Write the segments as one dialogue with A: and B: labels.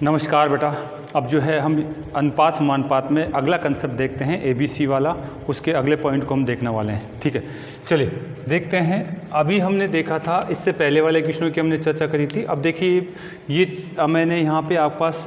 A: नमस्कार बेटा। अब जो है हम अनुपात समानुपात में अगला कंसेप्ट देखते हैं ABC वाला, उसके अगले पॉइंट को हम देखने वाले हैं। ठीक है, चलिए देखते हैं। अभी हमने देखा था, इससे पहले वाले क्वेश्चनों की हमने चर्चा करी थी। अब देखिए ये मैंने यहाँ पे आपके पास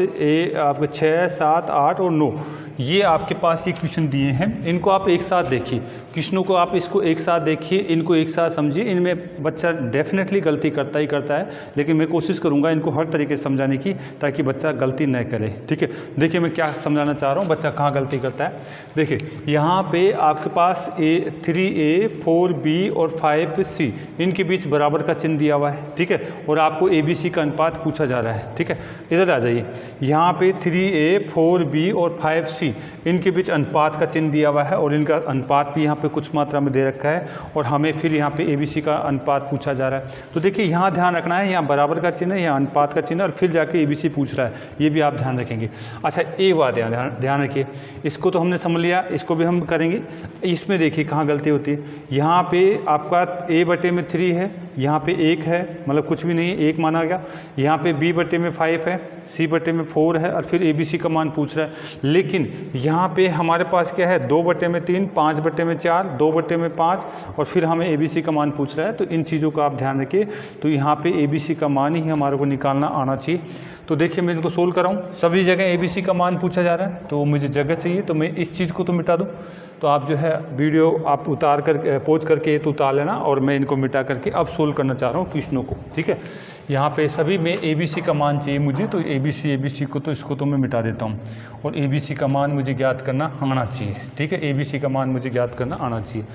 A: आपके 6, 7, 8 और 9 ये आपके पास ये क्वेश्चन दिए हैं। इनको आप एक साथ देखिए, क्वेश्चनों को आप इसको एक साथ देखिए, इनको एक साथ समझिए। इनमें बच्चा डेफिनेटली गलती करता ही करता है, लेकिन मैं कोशिश करूँगा इनको हर तरीके से समझाने की ताकि बच्चा गलती न करे। ठीक है, देखिए मैं क्या समझाना चाह रहा हूँ, बच्चा कहाँ गलती करता है। देखिए यहाँ पे आपके पास 3A 4B और 5C इनके बीच बराबर का चिन्ह दिया हुआ है। ठीक है, और आपको ABC का अनुपात पूछा जा रहा है। ठीक है, इधर आ जाइए। यहाँ पे 3A 4B और 5C इनके बीच अनुपात का चिन्ह दिया हुआ है और इनका अनुपात भी यहाँ पे कुछ मात्रा में दे रखा है और हमें फिर यहाँ पे ABC का अनुपात पूछा जा रहा है। तो देखिए यहाँ ध्यान रखना है, यहाँ बराबर का चिन्ह है, यहाँ अनुपात का चिन्ह है और फिर जाके ABC पूछ रहा है, ये भी आप ध्यान रखेंगे। अच्छा, एक बात ध्यान रखिए, इसको तो हमने समझ लिया, इसको भी हम करेंगे। इसमें देखिए कहाँ गलती होती है। यहाँ पे आपका A/3 है, यहाँ पे 1 है, मतलब कुछ भी नहीं है, 1 माना गया। यहाँ पे B/5 है, C/4 है और फिर ABC का मान पूछ रहा है। लेकिन यहाँ पे हमारे पास क्या है, 2/3, 5/4, 2/5 और फिर हमें ABC का मान पूछ रहा है। तो इन चीज़ों का आप ध्यान रखिए। तो यहाँ पे ABC का मान ही हमारे को निकालना आना चाहिए। तो देखिए मैं इनको सोल्व कर रहा हूँ, सभी जगह ABC का मान पूछा जा रहा है, तो मुझे जगह चाहिए, तो मैं इस चीज़ को तो मिटा दूँ। तो आप जो है वीडियो आप उतार कर पॉज करके ये तो उतार लेना और मैं इनको मिटा करके अब सोल्व करना चाह रहा हूँ क्वेश्चनों को। ठीक है, यहाँ पे सभी में ABC का मान चाहिए मुझे, तो ABC को तो इसको तो मैं मिटा देता हूँ और ABC का मान मुझे ज्ञात करना आना चाहिए। ठीक है, ABC का मान मुझे ज्ञात करना आना चाहिए।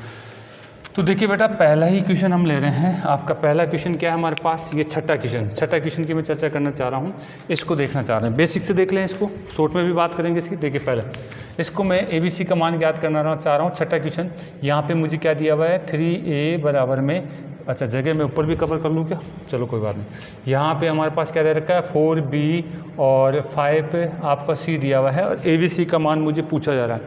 A: तो देखिए बेटा, पहला ही क्वेश्चन हम ले रहे हैं। आपका पहला क्वेश्चन क्या है हमारे पास, ये छठा क्वेश्चन की मैं चर्चा करना चाह रहा हूँ। इसको देखना चाह रहे हैं, बेसिक से देख लें इसको, शॉर्ट में भी बात करेंगे इसकी। देखिए पहले इसको मैं ABC का मान ज्ञात करना चाह रहा हूँ। छठा क्वेश्चन, यहाँ पे मुझे क्या दिया हुआ है, 3A बराबर में, अच्छा जगह मैं ऊपर भी कवर कर लूँ क्या, चलो कोई बात नहीं। यहाँ पे हमारे पास क्या दे रखा है, 4B और 5 आपका C दिया हुआ है और ABC का मान मुझे पूछा जा रहा है।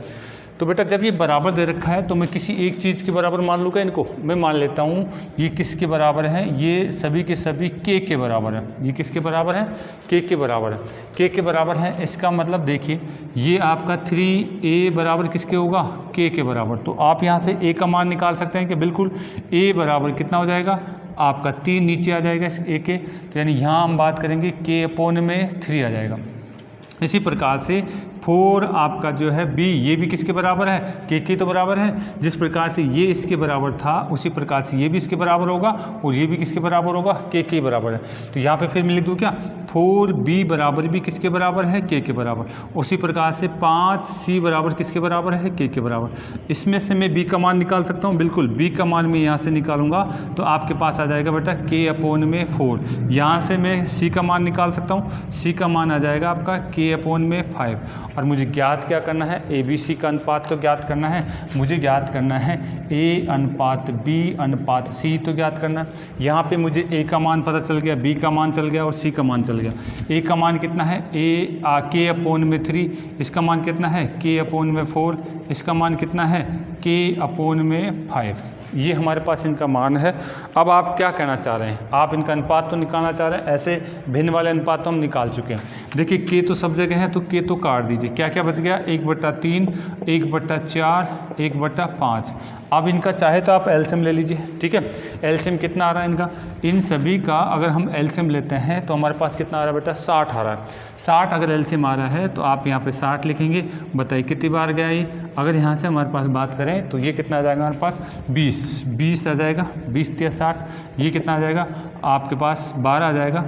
A: तो बेटा जब ये बराबर दे रखा है तो मैं किसी एक चीज़ के बराबर मान लूँगा इनको। मैं मान लेता हूँ ये किसके बराबर है, ये सभी के सभी K के बराबर है। ये किसके बराबर है, K के बराबर है। K के बराबर है, इसका मतलब देखिए ये आपका 3A बराबर किसके होगा, K के बराबर। तो आप यहाँ से A का मान निकाल सकते हैं कि बिल्कुल A बराबर कितना हो जाएगा, आपका 3 नीचे आ जाएगा इस A के, तो यानी यहाँ हम बात करेंगे K/3 आ जाएगा। इसी प्रकार से 4 आपका जो है B, ये भी किसके बराबर है, K के तो बराबर है। जिस प्रकार से ये इसके बराबर था उसी प्रकार से ये भी इसके बराबर होगा और ये भी किसके बराबर होगा, K के बराबर है। तो यहाँ पे फिर मैं लिख दूँ क्या, 4B बराबर भी किसके बराबर है, K के बराबर। उसी प्रकार से 5C बराबर किसके बराबर है, K के बराबर। इसमें से मैं B का मान निकाल सकता हूँ, बिल्कुल B का मान मैं यहाँ से निकालूंगा तो आपके पास आ जाएगा बेटा K/4। यहाँ से मैं C का मान निकाल सकता हूँ, C का मान आ जाएगा आपका K/5। और मुझे ज्ञात क्या करना है, ABC का अनुपात तो ज्ञात करना है, मुझे ज्ञात करना है A/B/C तो ज्ञात करना है। यहाँ पे मुझे A का मान पता चल गया, B का मान चल गया और C का मान चल गया। A का मान कितना है, K/3, इसका मान कितना है, K/4, इसका मान कितना है, K/5। ये हमारे पास इनका मान है। अब आप क्या कहना चाह रहे हैं, आप इनका अनुपात तो निकालना चाह रहे हैं, ऐसे भिन्न वाले अनुपात तो हम निकाल चुके हैं। देखिए K तो सब जगह है तो K तो काट दीजिए, क्या क्या बच गया, 1/3, 1/4, 1/5। अब इनका चाहे तो आप एलसीएम ले लीजिए। ठीक है, एलसीएम कितना आ रहा है इनका, इन सभी का अगर हम एलसीएम लेते हैं तो हमारे पास कितना आ रहा है बेटा, 60 आ रहा है। 60 अगर एलसीएम आ रहा है तो आप यहाँ पे 60 लिखेंगे। बताइए कितनी बार गया ये, अगर यहाँ से हमारे पास बात करें तो ये कितना आ जाएगा हमारे पास, 20 आ जाएगा, 20 × 60। ये कितना आ जाएगा आपके पास, 12 आ जाएगा।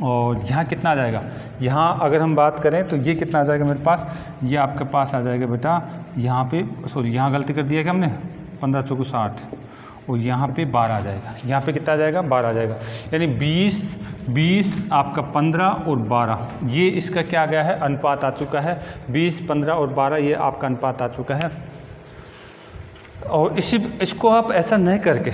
A: और यहाँ कितना आ जाएगा, यहाँ अगर हम बात करें तो ये कितना आ जाएगा मेरे पास, ये आपके पास आ जाएगा बेटा, यहाँ पे सॉरी यहाँ गलती कर दिया क्या हमने, 15 × 4 = 60 और यहाँ पे 12 आ जाएगा। यहाँ पे कितना आ जाएगा, 12 आ जाएगा। यानी 20 आपका 15 और 12, ये इसका क्या आ गया है, अनुपात आ चुका है। 20, 15 और 12 ये आपका अनुपात आ चुका है। और इसको आप ऐसा नहीं करके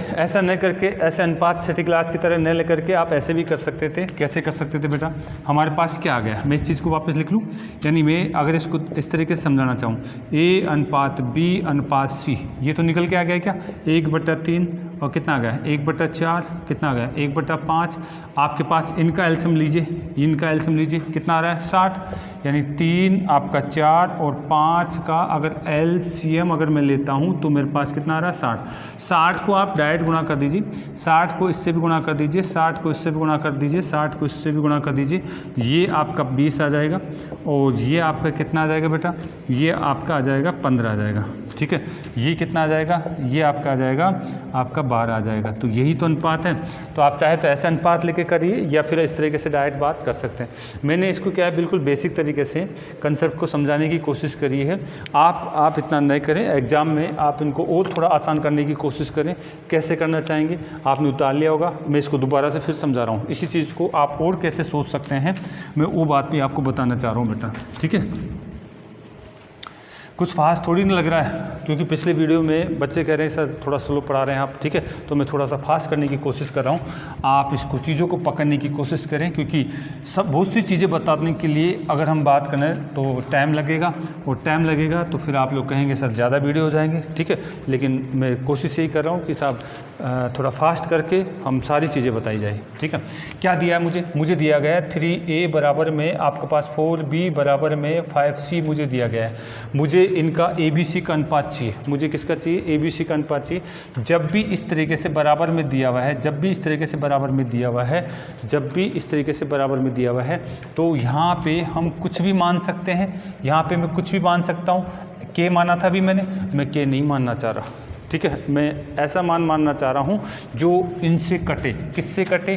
A: ऐसे अनुपात छठी क्लास की तरह न लेकर के आप ऐसे भी कर सकते थे। कैसे कर सकते थे बेटा, हमारे पास क्या आ गया, मैं इस चीज़ को वापस लिख लूँ। यानी मैं अगर इसको इस तरीके से समझाना चाहूँ, A/B/C, ये तो निकल के आ गया क्या, 1/3 और कितना आ गया 1/4, कितना आ गया 1/5। आपके पास इनका एलसीएम लीजिए, इनका एलसीएम लीजिए, कितना आ रहा है 60, यानी 3 आपका 4 और 5 का अगर एलसीएम अगर मैं लेता हूँ तो मेरे पास कितना आ रहा है 60। 60 को आप डायरेक्ट गुणा कर दीजिए, 60 को इससे भी गुणा कर दीजिए, 60 को इससे भी गुणा कर दीजिए, 60 को इससे भी गुणा कर दीजिए, ये आपका 20 आ जाएगा और ये आपका कितना आ जाएगा बेटा, ये आपका आ जाएगा 15 आ जाएगा। ठीक है, ये कितना आ जाएगा, ये आपका आ जाएगा आपका 12 आ जाएगा। तो यही तो अनुपात है। तो आप चाहे तो ऐसे अनुपात लेके करिए या फिर इस तरीके से डायरेक्ट बात कर सकते हैं। मैंने इसको क्या है बिल्कुल बेसिक तरीके से कंसेप्ट को समझाने की कोशिश करी है। आप इतना नहीं करें, एग्ज़ाम में आप इनको और थोड़ा आसान करने की कोशिश करें। कैसे करना चाहेंगे आपने उतार लिया होगा, मैं इसको दोबारा से फिर समझा रहा हूँ। इसी चीज़ को आप और कैसे सोच सकते हैं मैं वो बात भी आपको बताना चाह रहा हूँ बेटा। ठीक है, कुछ फास्ट थोड़ी नहीं लग रहा है, क्योंकि पिछले वीडियो में बच्चे कह रहे हैं सर थोड़ा स्लो पढ़ा रहे हैं आप। ठीक है, तो मैं थोड़ा सा फास्ट करने की कोशिश कर रहा हूँ। आप इसको चीज़ों को पकड़ने की कोशिश करें, क्योंकि सब बहुत सी चीज़ें बताने के लिए अगर हम बात करें तो टाइम लगेगा, और टाइम लगेगा तो फिर आप लोग कहेंगे सर ज़्यादा वीडियो हो जाएंगे। ठीक है, लेकिन मैं कोशिश यही कर रहा हूँ कि साहब थोड़ा फास्ट करके हम सारी चीज़ें बताई जाए। ठीक है, क्या दिया है मुझे दिया गया है 3a बराबर में आपके पास 4b बराबर में 5c मुझे दिया गया है। मुझे इनका ABC का अनुपात चाहिए। मुझे किसका चाहिए, ABC का अनुपात चाहिए। जब भी इस तरीके से बराबर में दिया हुआ है, जब भी इस तरीके से बराबर में दिया हुआ है, जब भी इस तरीके से बराबर में दिया हुआ है, तो यहाँ पे हम कुछ भी मान सकते हैं। यहाँ पे मैं कुछ भी मान सकता हूँ। K माना था अभी मैं K नहीं मानना चाह रहा। ठीक है, मैं ऐसा मान मानना चाह रहा हूँ जो इनसे कटे। किससे कटे,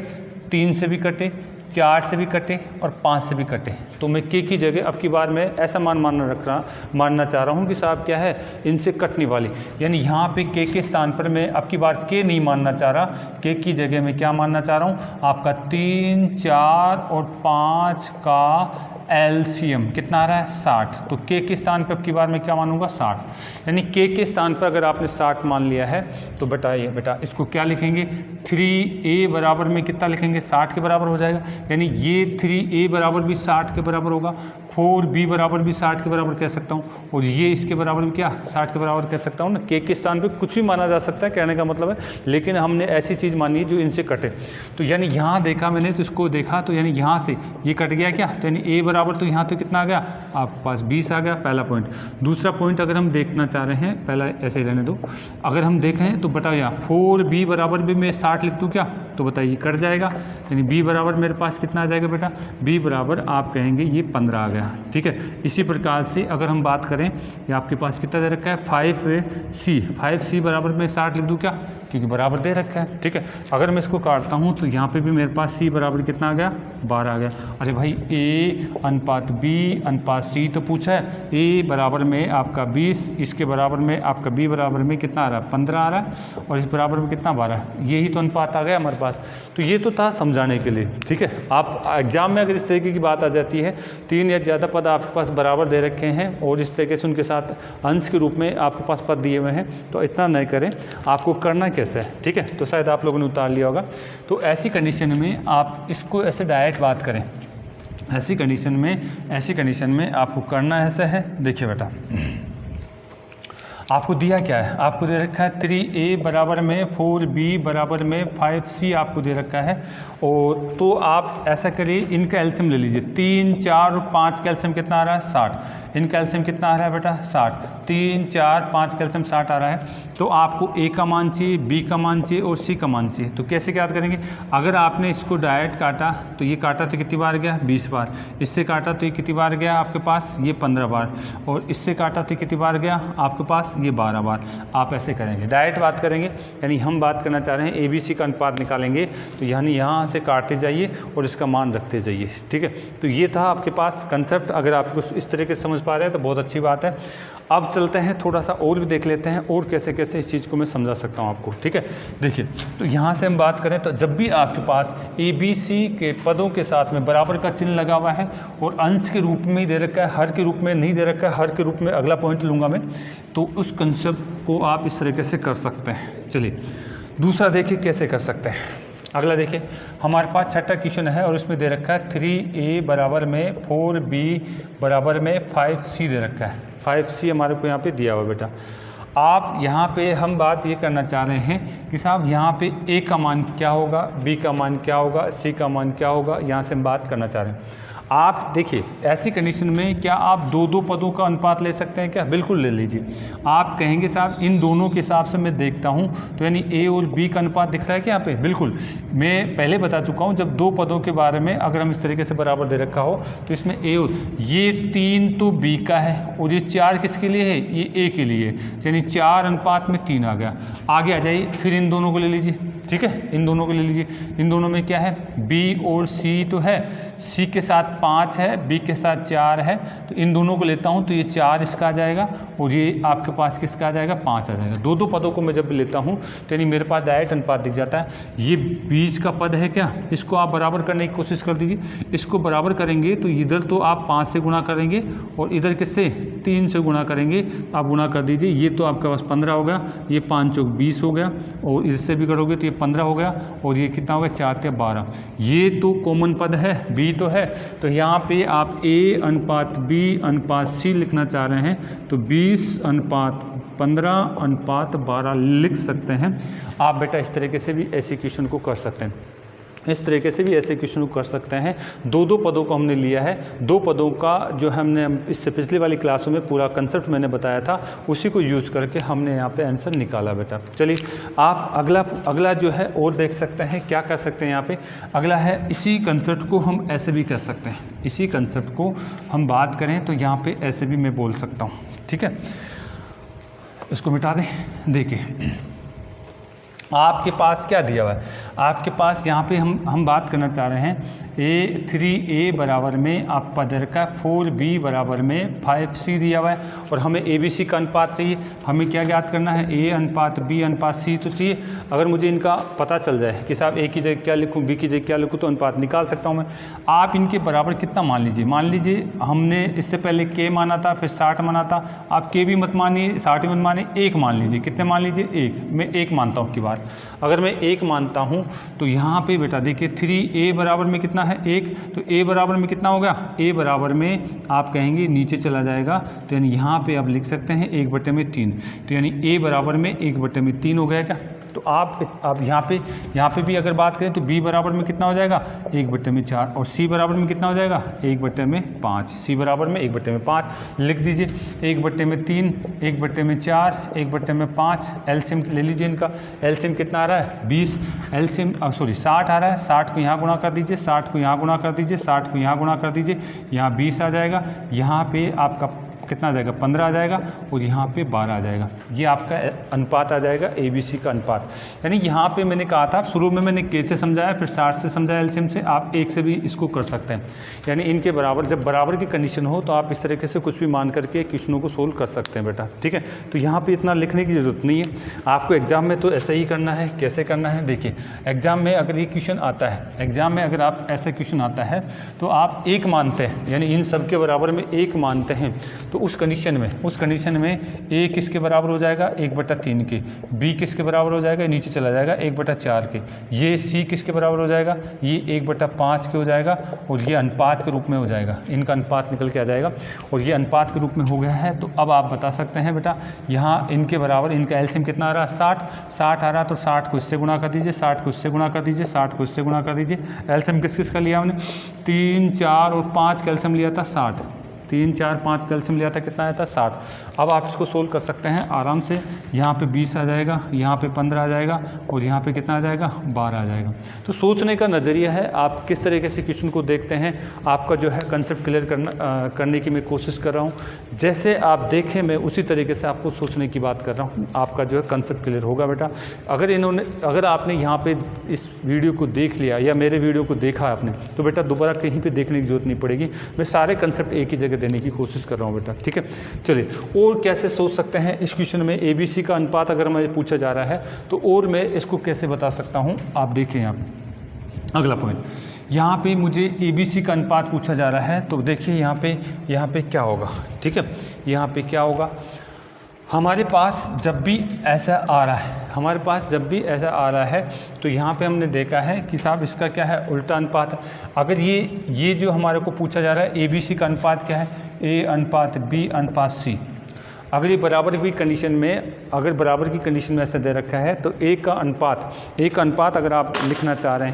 A: 3 से भी कटे, 4 से भी कटे और 5 से भी कटे। तो मैं K की जगह अब की बार मैं ऐसा मान मानना चाह रहा हूँ कि साहब क्या है, इनसे कटने वाली। यानी यहाँ पे K के स्थान पर मैं अब की बार K नहीं मानना चाह रहा। K की जगह मैं क्या मानना चाह रहा हूँ, आपका 3, 4 और 5 का एलसीएम कितना आ रहा है 60। तो K के स्थान पर अब की बार मैं क्या मानूंगा 60। यानी K के स्थान पर अगर आपने 60 मान लिया है तो बेटा इसको क्या लिखेंगे, 3a बराबर में कितना लिखेंगे, 60 के बराबर हो जाएगा। यानी ये 3a बराबर भी 60 के बराबर होगा, 4b बराबर भी 60 के बराबर कह सकता हूँ, और ये इसके बराबर भी क्या 60 के बराबर कह सकता हूँ ना। K के स्थान पे कुछ भी माना जा सकता है, कहने का मतलब है, लेकिन हमने ऐसी चीज़ मानी है जो इनसे कटे। तो यानी यहाँ देखा मैंने, तो इसको देखा तो यानी यहाँ से ये कट गया क्या, तो यानी a बराबर, तो यहाँ तो कितना आ गया आपके पास 20 आ गया, पहला पॉइंट। दूसरा पॉइंट अगर हम देखना चाह रहे हैं, पहला ऐसे ही रहने दो, अगर हम देखें तो बताओ यहाँ 4b बराबर भी मैं 60 लिख दूँ क्या, तो बताइए कट जाएगा। यानी b बराबर मेरे पास कितना आ जाएगा बेटा, b बराबर आप कहेंगे ये 15 आ गया। ठीक है, इसी प्रकार से अगर हम बात करें, ये आपके पास कितना दे रखा है 5c बराबर मैं 60 लिख दूँ क्या, क्योंकि बराबर दे रखा है। ठीक है, अगर मैं इसको काटता हूँ तो यहाँ पे भी मेरे पास c बराबर कितना आ गया 12 आ गया। अरे भाई a अनुपात b अनुपात c तो पूछा है, a बराबर में आपका 20, इसके बराबर में आपका b बराबर में कितना आ रहा है 15 आ रहा है, और इस बराबर में कितना 12, यही तो अनुपात आ गया हमारे पास। तो ये तो था समझाने के लिए। ठीक है, आप एग्जाम में अगर इस तरीके की बात आ जाती है, 3 या ज़्यादा पद आपके पास बराबर दे रखे हैं और इस तरीके से उनके साथ अंश के रूप में आपके पास पद दिए हुए हैं, तो इतना नहीं करें, आपको करना कैसे है। ठीक है, तो शायद आप लोगों ने उतार लिया होगा। तो ऐसी कंडीशन में आप इसको ऐसे डायरेक्ट बात करें, ऐसी कंडीशन में आपको करना ऐसा है। देखिए बेटा, आपको दिया क्या है, आपको दे रखा है 3a बराबर में 4b बराबर में 5c आपको दे रखा है। और तो आप ऐसा करिए, इनका एलसीएम ले लीजिए, 3, 4 और 5 का एलसीएम कितना आ रहा है 60। इनका एलसीएम कितना आ रहा है बेटा 60, 3, 4, 5 का एलसीएम 60 आ रहा है। तो आपको a का मान चाहिए, b का मान चाहिए और c का मान चाहिए। तो कैसे याद करेंगे, अगर आपने इसको डायरेक्ट काटा तो ये काटा तो कितनी बार गया 20 बार, इससे काटा तो ये कितनी बार गया आपके पास ये 15 बार, और इससे काटा तो कितनी बार गया आपके पास ये 12 बार। आप ऐसे करेंगे, डायरेक्ट बात करेंगे। यानी हम बात करना चाह रहे हैं ABC का अनुपात निकालेंगे, तो यानी यहाँ से काटते जाइए और इसका मान रखते जाइए। ठीक है, तो ये था आपके पास कंसेप्ट। अगर आपको इस तरीके से समझ पा रहे हैं तो बहुत अच्छी बात है। अब चलते हैं थोड़ा सा और भी देख लेते हैं और कैसे कैसे इस चीज़ को मैं समझा सकता हूँ आपको। ठीक है, देखिए, तो यहाँ से हम बात करें तो जब भी आपके पास ABC के पदों के साथ में बराबर का चिन्ह लगा हुआ है और अंश के रूप में ही दे रखा है, हर के रूप में नहीं दे रखा है, हर के रूप में अगला पॉइंट लूँगा मैं, तो उस कंसेप्ट को आप इस तरीके से कर सकते हैं। चलिए दूसरा देखिए कैसे कर सकते हैं। अगला देखिए, हमारे पास छठा क्वेश्चन है और उसमें दे रखा है 3a बराबर में 4b बराबर में 5c दे रखा है। 5c हमारे को यहाँ पे दिया हुआ बेटा। आप यहाँ पे हम बात ये करना चाह रहे हैं कि साहब यहाँ पे ए का मान क्या होगा, बी का मान क्या होगा, सी का मान क्या होगा, यहाँ से हम बात करना चाह रहे हैं। आप देखिए ऐसी कंडीशन में क्या आप दो दो पदों का अनुपात ले सकते हैं क्या? बिल्कुल ले लीजिए। आप कहेंगे साहब इन दोनों के हिसाब से मैं देखता हूँ तो यानी ए और बी का अनुपात दिख रहा है क्या यहाँ पे? बिल्कुल, मैं पहले बता चुका हूँ जब दो पदों के बारे में अगर हम इस तरीके से बराबर दे रखा हो तो इसमें ए और ये 3 तो बी का है और ये 4 किसके लिए है? ये ए के लिए, यानी 4:3 आ गया। आगे आ जाइए, फिर इन दोनों को ले लीजिए, ठीक है, इन दोनों को ले लीजिए। इन दोनों में क्या है? बी और सी तो है, सी के साथ 5 है, बी के साथ 4 है, तो इन दोनों को लेता हूँ तो ये 4 इसका आ जाएगा और ये आपके पास किसका आ जाएगा? 5 आ जाएगा। दो दो पदों को मैं जब लेता हूँ तो यानी मेरे पास डायरेक्ट अनुपात दिख जाता है। ये बीच का पद है क्या? इसको आप बराबर करने की कोशिश कर दीजिए। इसको बराबर करेंगे तो इधर तो आप 5 से गुणा करेंगे और इधर किससे? 3 से गुणा करेंगे। आप गुणा कर दीजिए, ये तो आपके पास 15 हो गया, ये 5 चौक 20 हो गया और इससे भी करोगे तो ये 15 हो गया और ये कितना हो गया? 4 या 12। ये तो कॉमन पद है, बी तो है, तो यहाँ पे आप ए अनुपात बी अनुपात सी लिखना चाह रहे हैं तो 20:15:12 लिख सकते हैं आप। बेटा इस तरीके से भी ऐसे क्वेश्चन को कर सकते हैं, इस तरीके से भी ऐसे क्वेश्चन को कर सकते हैं। दो दो पदों को हमने लिया है, दो पदों का जो हमने इससे पिछली वाली क्लासों में पूरा कंसेप्ट मैंने बताया था उसी को यूज़ करके हमने यहाँ पे आंसर निकाला बेटा। चलिए आप अगला जो है और देख सकते हैं, क्या कर सकते हैं यहाँ पे? अगला है इसी कंसेप्ट को हम ऐसे भी कर सकते हैं। इसी कंसेप्ट को हम बात करें तो यहाँ पर ऐसे भी मैं बोल सकता हूँ, ठीक है। इसको मिटा दें। देखिए आपके पास क्या दिया हुआ है? आपके पास यहाँ पे हम बात करना चाह रहे हैं 3a बराबर में आप पदर का 4b बराबर में 5c दिया हुआ है और हमें ABC का अनुपात चाहिए। हमें क्या ज्ञात करना है? A अनुपात B अनुपात C तो चाहिए। अगर मुझे इनका पता चल जाए कि साहब A की जगह क्या लिखूँ, B की जगह क्या लिखूँ, तो अनुपात निकाल सकता हूँ मैं। आप इनके बराबर कितना मान लीजिए, मान लीजिए हमने इससे पहले K माना था, फिर 60 माना था। आप K भी मत मानिए, 60 भी मत मानिए, 1 मान लीजिए। कितने मान लीजिए? 1। मैं 1 मानता हूँ आपकी बात। अगर मैं 1 मानता हूँ तो यहाँ पे बेटा देखिए 3a बराबर में कितना है? 1। तो a बराबर में कितना हो गया? a बराबर में आप कहेंगे नीचे चला जाएगा तो यानी यहाँ पे आप लिख सकते हैं 1/3। तो यानी a बराबर में 1/3 हो गया क्या? तो आप यहाँ पे भी अगर बात करें तो b बराबर में कितना हो जाएगा? 1/4 और c बराबर में कितना हो जाएगा? 1/5। c बराबर में 1/5 लिख दीजिए। 1/3, 1/4, 1/5 एलसीएम ले लीजिए। इनका एलसीएम कितना आ रहा है? 20। एलसीएम 60 आ रहा है। 60 को यहाँ गुणा कर दीजिए, 60 को यहाँ गुणा कर दीजिए, 60 को यहाँ गुणा कर दीजिए, यहाँ 20 आ जाएगा। यहाँ पे आपका कितना आ जाएगा? 15 आ जाएगा और यहाँ पे 12 आ जाएगा। ये आपका अनुपात आ जाएगा ABC का अनुपात। यानी यहाँ पे मैंने कहा था शुरू में मैंने K से समझाया, फिर 60 से समझाया एलसीएम से, आप 1 से भी इसको कर सकते हैं। यानी इनके बराबर जब बराबर की कंडीशन हो तो आप इस तरीके से कुछ भी मान करके क्वेश्चनों को सोल्व कर सकते हैं बेटा, ठीक है। तो यहाँ पर इतना लिखने की ज़रूरत नहीं है। आपको एग्जाम में तो ऐसा ही करना है। कैसे करना है? देखिए एग्जाम में अगर ये क्वेश्चन आता है, एग्जाम में अगर आप ऐसा क्वेश्चन आता है तो आप 1 मानते हैं, यानी इन सब के बराबर में 1 मानते हैं तो उस कंडीशन में a किसके बराबर हो जाएगा? 1/3 के। b किसके बराबर हो जाएगा? नीचे चला जाएगा 1/4 के। ये c किसके बराबर हो जाएगा? ये 1/5 के हो जाएगा और ये अनुपात के रूप में हो जाएगा। इनका अनुपात निकल के आ जाएगा और ये अनुपात के रूप में हो गया है। तो अब आप बता सकते हैं बेटा यहाँ इनके बराबर इनका एलसीएम कितना आ रहा है? 60 आ रहा है तो 60 को इससे गुणा कर दीजिए, 60 को इससे गुणा कर दीजिए, 60 को इससे गुणा कर दीजिए। एलसीएम किस का लिया हमने? 3, 4 और 5 का एलसीएम लिया था 60। 3, 4, 5 कैल्शियम लिया था, कितना आया था? 60। अब आप इसको सोल्व कर सकते हैं आराम से। यहाँ पे 20 आ जाएगा, यहाँ पे 15 आ जाएगा और यहाँ पे कितना आ जाएगा? 12 आ जाएगा। तो सोचने का नज़रिया है, आप किस तरीके से क्वेश्चन को देखते हैं। आपका जो है कंसेप्ट क्लियर करने की मैं कोशिश कर रहा हूँ। जैसे आप देखें मैं उसी तरीके से आपको सोचने की बात कर रहा हूँ। आपका जो है कंसेप्ट क्लियर होगा बेटा। अगर आपने यहाँ पर इस वीडियो को देख लिया या मेरे वीडियो को देखा आपने, तो बेटा दोबारा कहीं पर देखने की ज़रूरत नहीं पड़ेगी। मैं सारे कंसेप्ट एक ही जगह देने की कोशिश कर रहा हूं बेटा, ठीक है। चलिए और कैसे सोच सकते हैं इस क्वेश्चन में ABC का अनुपात अगर मुझे पूछा जा रहा है तो और मैं इसको कैसे बता सकता हूं। आप देखिए यहाँ पे अगला पॉइंट, यहाँ पे मुझे ABC का अनुपात पूछा जा रहा है तो देखिए यहाँ पे क्या होगा, ठीक है। यहाँ पे क्या होगा, हमारे पास जब भी ऐसा आ रहा है तो यहाँ पे हमने देखा है कि साहब इसका क्या है? उल्टा अनुपात। अगर ये जो हमारे को पूछा जा रहा है ABC का अनुपात क्या है? A अनुपात B अनुपात C। अगर ये बराबर की कंडीशन में, अगर बराबर की कंडीशन में ऐसा दे रखा है तो एक का अनुपात अगर आप लिखना चाह रहे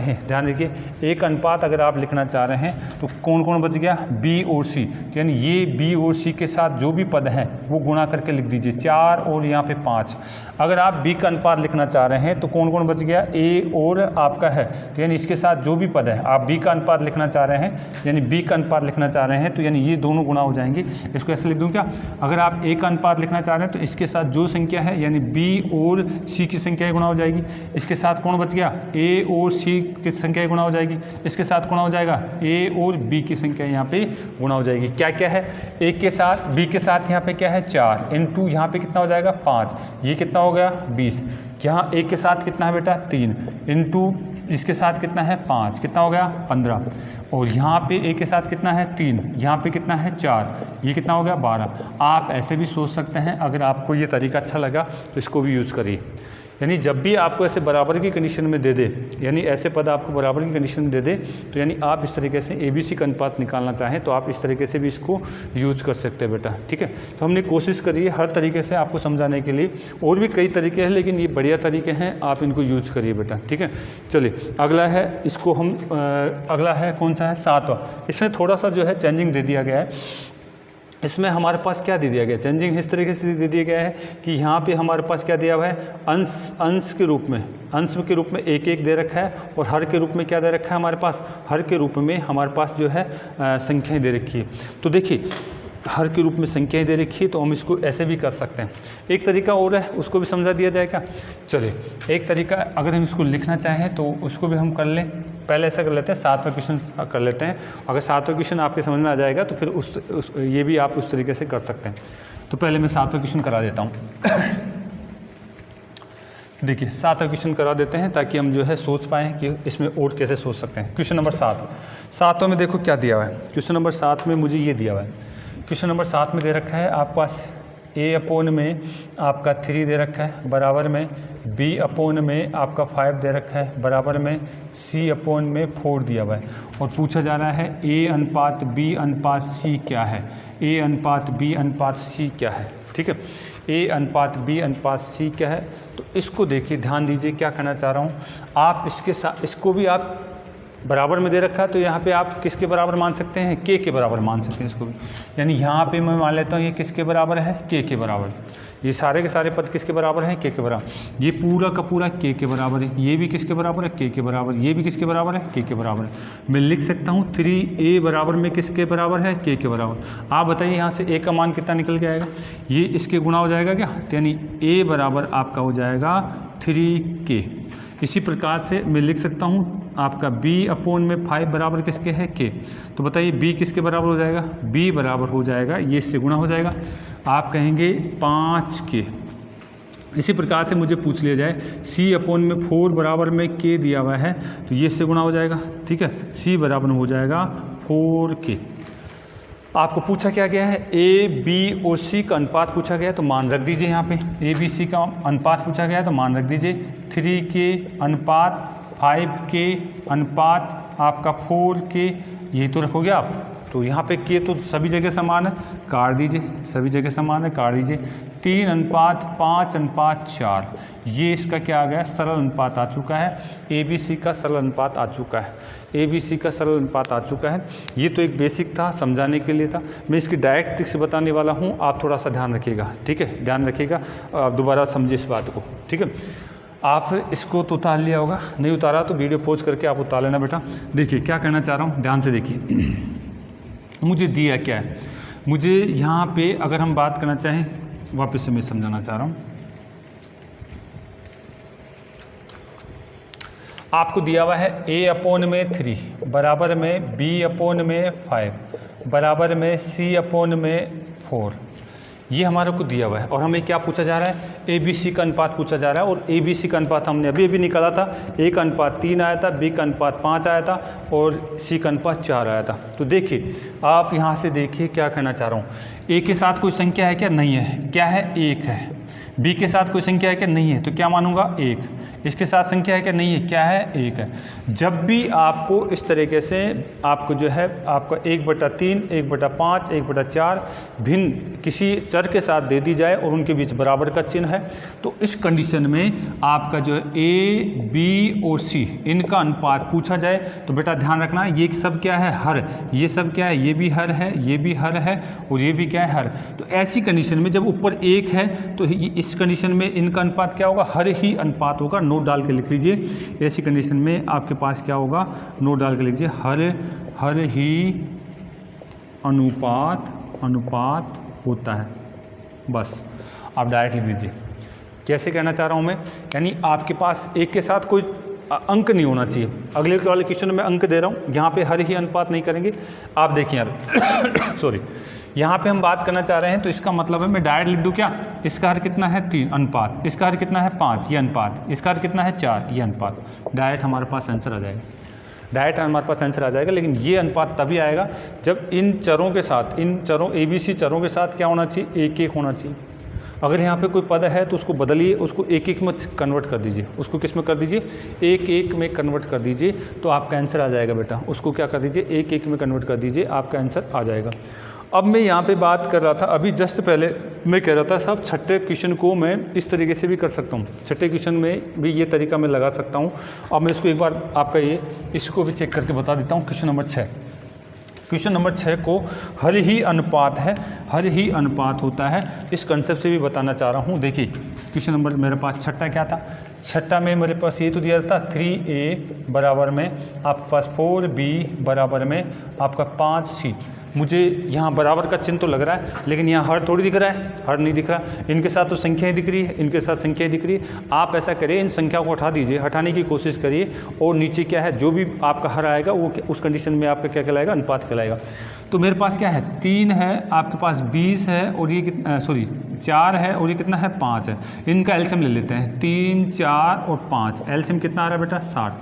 A: हैं, ध्यान रखिए, एक अनुपात अगर आप लिखना चाह रहे हैं तो कौन कौन बच गया, बी और सी, यानी ये बी और सी के साथ जो भी पद हैं वो गुणा करके लिख दीजिए, 4 और यहाँ पे 5। अगर आप बी का अनुपात लिखना चाह रहे हैं तो कौन कौन बच गया, ए और आपका है, तो यानी इसके साथ जो भी पद है, आप बी का अनुपात लिखना चाह रहे हैं, यानी बी का अनुपात लिखना चाह रहे हैं तो यानी ये दोनों गुणा हो जाएंगे। इसको ऐसे लिख दूं क्या, अगर आप ए का अनुपात लिखना चाह रहे हैं तो इसके साथ जो संख्या है यानी बी और सी की संख्या गुणा हो जाएगी, इसके साथ कौन बच गया, ए और सी की संख्या गुणा हो जाएगी, इसके साथ गुणा हो जाएगा ए और बी की संख्या यहाँ पे गुणा हो जाएगी। क्या क्या है, ए के साथ बी के साथ यहाँ पे क्या है 4 इंटू यहाँ पे कितना हो जाएगा 5, ये कितना हो गया 20, यहाँ ए के साथ कितना है बेटा 3 इंटू इसके साथ कितना है 5, कितना हो गया 15, और यहाँ पे ए के साथ कितना है 3, यहाँ पे कितना है 4, ये कितना हो गया 12। आप ऐसे भी सोच सकते हैं, अगर आपको ये तरीका अच्छा लगा तो इसको भी यूज़ करिए। यानी जब भी आपको ऐसे बराबर की कंडीशन में दे दे, यानी ऐसे पद आपको बराबर की कंडीशन में दे दे, तो यानी आप इस तरीके से ABC का अनुपात निकालना चाहें तो आप इस तरीके से भी इसको यूज कर सकते हैं बेटा, ठीक है। तो हमने कोशिश करी है हर तरीके से आपको समझाने के लिए, और भी कई तरीके हैं लेकिन ये बढ़िया तरीके हैं, आप इनको यूज करिए बेटा, ठीक है। चलिए अगला है, इसको हम अगला है कौन सा है 7वां। इसमें थोड़ा सा जो है चेंजिंग दे दिया गया है। इसमें हमारे पास क्या दे दिया गया, चेंजिंग इस तरीके से दे दिया गया है कि यहाँ पे हमारे पास क्या दिया हुआ है, अंश के रूप में एक एक दे रखा है, और हर के रूप में क्या दे रखा है हमारे पास, हर के रूप में हमारे पास जो है संख्याएं दे रखी है। तो देखिए हर के रूप में संख्याएं दे रखी है, तो हम इसको ऐसे भी कर सकते हैं। एक तरीका और है, उसको भी समझा दिया जाएगा। चलिए एक तरीका अगर हम इसको लिखना चाहें तो उसको भी हम कर लें। पहले ऐसा कर लेते हैं, 7वां क्वेश्चन कर लेते हैं। अगर 7वां क्वेश्चन आपके समझ में आ जाएगा तो फिर ये भी आप उस तरीके से कर सकते हैं। तो पहले मैं 7वां क्वेश्चन करा देता हूँ। देखिए 7वां क्वेश्चन करा देते हैं ताकि हम जो है सोच पाएँ कि इसमें और कैसे सोच सकते हैं। क्वेश्चन नंबर 7 में देखो क्या दिया हुआ है। क्वेश्चन नंबर 7 में मुझे ये दिया हुआ है। क्वेश्चन नंबर 7 में दे रखा है आपके पास A/में आपका 3 दे रखा है, बराबर में B/में आपका 5 दे रखा है, बराबर में C/में 4 दिया हुआ है, और पूछा जा रहा है A/B/C क्या है, A/B/C क्या है, ठीक है। A/B/C क्या है, तो इसको देखिए, ध्यान दीजिए क्या कहना चाह रहा हूँ। आप इसके साथ इसको भी आप बराबर में दे रखा है तो यहाँ पे आप किसके बराबर मान सकते हैं, K के बराबर मान सकते हैं इसको भी। यानी यहाँ पे मैं मान लेता हूँ ये किसके बराबर है, K के बराबर। ये सारे के सारे पद किसके बराबर हैं, K के बराबर। ये पूरा का पूरा K के बराबर है, ये भी किसके बराबर है, K के बराबर। ये भी किसके बराबर है, K के बराबर है। मैं लिख सकता हूँ 3A बराबर में किसके बराबर है, K के बराबर। आप बताइए यहाँ से A का मान कितना निकल के आएगा, ये इसके गुणा हो जाएगा क्या, यानी A बराबर आपका हो जाएगा 3K। इसी प्रकार से मैं लिख सकता हूँ आपका B/में 5 बराबर किसके है, K। तो बताइए B किसके बराबर हो जाएगा, B बराबर हो जाएगा, ये इससे गुणा हो जाएगा, आप कहेंगे 5K। इसी प्रकार से मुझे पूछ लिया जाए C/में 4 बराबर में K दिया हुआ है, तो ये इससे गुणा हो जाएगा, ठीक है। C बराबर हो जाएगा 4K। आपको पूछा क्या गया है, A, B और C का अनुपात पूछा गया है, तो मान रख दीजिए यहाँ पे। A, B, C का अनुपात पूछा गया है तो मान रख दीजिए। 3K अनुपात 5K अनुपात आपका 4K, यही तो रखोगे आप। तो यहाँ पे K तो सभी जगह समान है, काट दीजिए, सभी जगह समान है, काट दीजिए। 3:5:4, ये इसका क्या आ गया, सरल अनुपात आ चुका है। ABC का सरल अनुपात आ चुका है, ABC का सरल अनुपात आ चुका है। ये तो एक बेसिक था, समझाने के लिए था। मैं इसकी डायरेक्ट ट्रिक्स बताने वाला हूँ, आप थोड़ा सा ध्यान रखिएगा, ठीक है, ध्यान रखिएगा, आप दोबारा समझिए इस बात को, ठीक है। आप इसको तो उतार लिया होगा, नहीं उतारा तो वीडियो पॉज करके आप उतार लेना बेटा। देखिए क्या कहना चाह रहा हूँ, ध्यान से देखिए। मुझे दिया क्या है, मुझे यहाँ पे अगर हम बात करना चाहें, वापस से मैं समझाना चाह रहा हूँ। आपको दिया हुआ है A/में 3 बराबर में B/में 5 बराबर में C/में 4, ये हमारे को दिया हुआ है। और हमें क्या पूछा जा रहा है, ABC का अनुपात पूछा जा रहा है। और ABC का अनुपात हमने अभी निकाला था, A का अनुपात 3 आया था, B का अनुपात 5 आया था और C का अनुपात 4 आया था। तो देखिए आप यहाँ से देखिए क्या कहना चाह रहा हूँ, A के साथ कोई संख्या है क्या, नहीं है, क्या है, 1 है। बी के साथ कोई संख्या है क्या? नहीं है, तो क्या मानूंगा? 1। इसके साथ संख्या है क्या? नहीं है, क्या है? 1 है। जब भी आपको इस तरीके से आपको जो है आपका 1/3, 1/5, 1/4 भिन्न किसी चर के साथ दे दी जाए और उनके बीच बराबर का चिन्ह है, तो इस कंडीशन में आपका जो है ए, बी और सी इनका अनुपात पूछा जाए तो बेटा ध्यान रखना ये सब क्या है? हर। ये सब क्या है? ये भी हर है, ये भी हर है और ये भी क्या है? हर। तो ऐसी कंडीशन में जब ऊपर 1 है तो इस कंडीशन में इनका अनुपात क्या होगा? हर ही अनुपात होगा। नोट डाल के लिख लीजिए। ऐसी कंडीशन में आपके पास क्या होगा? नोट डाल के लिख लीजिए, हर ही अनुपात होता है। बस आप डायरेक्ट लिख लीजिए। कैसे कहना चाह रहा हूँ मैं? यानी आपके पास एक के साथ कोई अंक नहीं होना चाहिए। अगले वाले क्वेश्चन में अंक दे रहा हूँ, यहाँ पे हर ही अनुपात नहीं करेंगे। आप देखिए यार सॉरी, यहाँ पे हम बात करना चाह रहे हैं तो इसका मतलब है मैं डायरेक्ट लिख दूँ क्या? इसका हर कितना है? 3 अनुपात। इसका हर कितना है? 5 ये अनुपात। इसका हर कितना है? 4 ये अनुपात। डायरेक्ट हमारे पास आंसर आ जाएगा। डायरेक्ट हमारे पास आंसर आ जाएगा। लेकिन ये अनुपात तभी आएगा जब इन चरों के साथ, इन चरों ABC चरों के साथ क्या होना चाहिए? 1-1 होना चाहिए। अगर यहाँ पे कोई पद है तो उसको बदलिए, उसको 1-1 में कन्वर्ट कर दीजिए। उसको किस में कर दीजिए? 1-1 में कन्वर्ट कर दीजिए तो आपका आंसर आ जाएगा बेटा। उसको क्या कर दीजिए? 1-1 में कन्वर्ट कर दीजिए, आपका आंसर आ जाएगा। अब मैं यहाँ पे बात कर रहा था, अभी जस्ट पहले मैं कह रहा था साहब छठे क्वेश्चन को मैं इस तरीके से भी कर सकता हूँ। छठे क्वेश्चन में भी ये तरीका मैं लगा सकता हूँ। अब मैं इसको एक बार आपका इसको भी चेक करके बता देता हूँ। क्वेश्चन नंबर 6, क्वेश्चन नंबर 6 को हर ही अनुपात है, हर ही अनुपात होता है, इस कंसेप्ट से भी बताना चाह रहा हूँ। देखिए क्वेश्चन नंबर मेरे पास छठा क्या था? छठा में मेरे पास ये तो दिया था 3A बराबर में आपके पास 4B बराबर में आपका 5C। मुझे यहाँ बराबर का चिन्ह तो लग रहा है, लेकिन यहाँ हर थोड़ी दिख रहा है, हर नहीं दिख रहा। इनके साथ तो संख्याएं दिख रही है, इनके साथ संख्याएं दिख रही है। आप ऐसा करिए, इन संख्या को हटा दीजिए, हटाने की कोशिश करिए और नीचे क्या है जो भी आपका हर आएगा वो उस कंडीशन में आपका क्या कहलाएगा? अनुपात कहलाएगा। तो मेरे पास क्या है? 3 है, आपके पास 20 है और ये कितना 4 है और ये कितना है? 5 है। इनका एलसीएम ले लेते हैं। 3, 4 और 5, एलसीएम कितना आ रहा है बेटा? 60।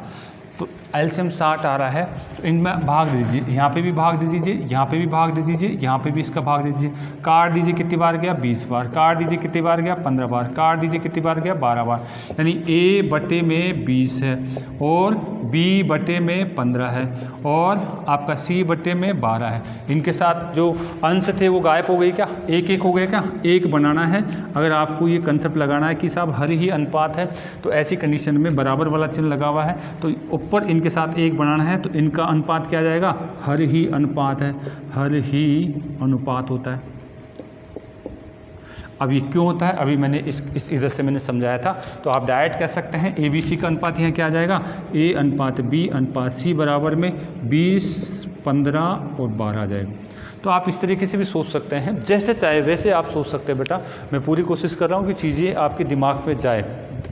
A: तो एलसीएम 60 आ रहा है, तो इनमें भाग दे दीजिए। यहाँ पे भी भाग दे दीजिए, यहाँ पे भी भाग दे दीजिए, यहाँ पे भी इसका भाग दे दीजिए। काट दीजिए, कितनी बार गया? 20 बार। काट दीजिए, कितनी बार गया? 15 बार। काट दीजिए, कितनी बार गया? 12 बार। यानी A बटे में 20 है और B बटे में 15 है और आपका C बटे में 12 है। इनके साथ जो अंश थे वो गायब हो गए क्या? 1-1 हो गए क्या? 1 बनाना है। अगर आपको ये कंसेप्ट लगाना है कि साहब हर ही अनुपात है, तो ऐसी कंडीशन में बराबर वाला चिन्ह लगा हुआ है, तो ऊपर इनके साथ 1 बनाना है, तो इनका अनुपात क्या आ जाएगा? हर ही अनुपात है, हर ही अनुपात होता है। अब ये क्यों होता है? अभी मैंने इस इधर से मैंने समझाया था। तो आप डायरेक्ट कह सकते हैं ABC का अनुपात यहाँ क्या आ जाएगा? A अनुपात B अनुपात C बराबर में 20, 15 और 12 आ जाएगा। तो आप इस तरीके से भी सोच सकते हैं, जैसे चाहे वैसे आप सोच सकते हैं बेटा। मैं पूरी कोशिश कर रहा हूँ कि चीज़ें आपके दिमाग में जाए।